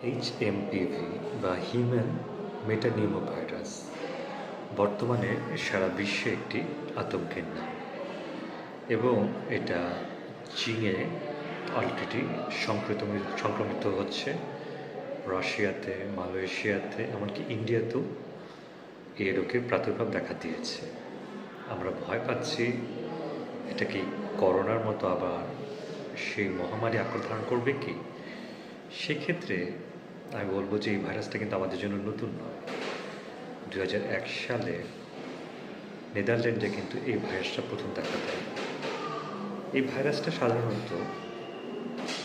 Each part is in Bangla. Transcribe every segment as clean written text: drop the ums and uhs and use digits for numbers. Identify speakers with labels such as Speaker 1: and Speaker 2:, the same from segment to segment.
Speaker 1: এইচএমপিভি বা হিউম্যান মেটানিউমোভাইরাস বর্তমানে সারা বিশ্বে একটি আতঙ্কের নাম এবং এটা চীনে অলরেডি সংক্রমিত হচ্ছে, রাশিয়াতে, মালয়েশিয়াতে, এমনকি ইন্ডিয়াতেও এই রোগের প্রাদুর্ভাব দেখা দিয়েছে। আমরা ভয় পাচ্ছি এটা কি করোনার মতো আবার সেই মহামারী আকার ধারণ করবে কি। সেক্ষেত্রে আমি বলবো যে এই ভাইরাসটা কিন্তু আমাদের জন্য নতুন নয়। 2001 সালে নেদারল্যান্ডে কিন্তু এই ভাইরাসটা প্রথম দেখা দেয়। এই ভাইরাসটা সাধারণত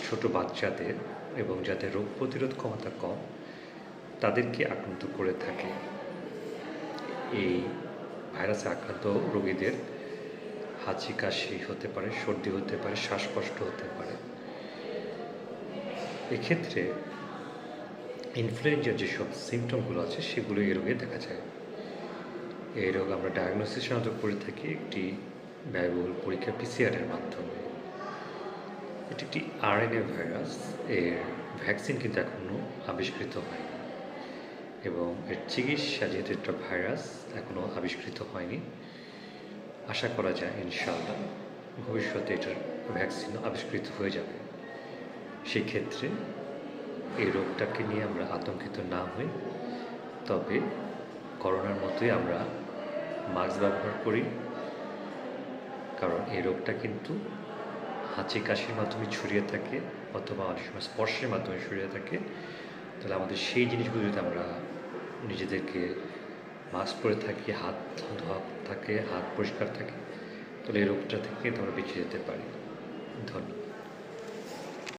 Speaker 1: ছোট বাচ্চাদের এবং যাদের রোগ প্রতিরোধ ক্ষমতা কম তাদেরকে আক্রান্ত করে থাকে। এই ভাইরাসে আক্রান্ত রোগীদের হাঁচি কাশি হতে পারে, সর্দি হতে পারে, শ্বাসকষ্ট হতে পারে। এক্ষেত্রে ইনফ্লুয়েঞ্জার যেসব সিমটমগুলো আছে সেগুলো এই রোগে দেখা যায়। এই রোগ আমরা ডায়াগনোসিস সাধারণত করে থাকি একটি ব্যয়বহুল পরীক্ষা পিসিআরের মাধ্যমে। এটি একটি আরএনএ ভাইরাস, এর ভ্যাকসিন কিন্তু এখনও আবিষ্কৃত হয়নি এবং এর চিকিৎসা যেহেতু একটা ভাইরাস এখনও আবিষ্কৃত হয়নি, আশা করা যায় ইনশাআল্লাহ ভবিষ্যতে এটার ভ্যাকসিনও আবিষ্কৃত হয়ে যাবে। সেই ক্ষেত্রে এই রোগটাকে নিয়ে আমরা আতঙ্কিত না হই, তবে করোনার মতোই আমরা মাস্ক ব্যবহার করি, কারণ এই রোগটা কিন্তু হাঁচি কাশির মাধ্যমে ছড়িয়ে থাকে অথবা অনেক সময় স্পর্শের মাধ্যমে ছড়িয়ে থাকে। তাহলে আমাদের সেই জিনিসগুলো যদি আমরা নিজেদেরকে মাস্ক পরে থাকি, হাত ধোয়া থাকে, হাত পরিষ্কার থাকে, তাহলে এই রোগটা থেকে কিন্তু আমরা বেঁচে যেতে পারি। ধন্যবাদ।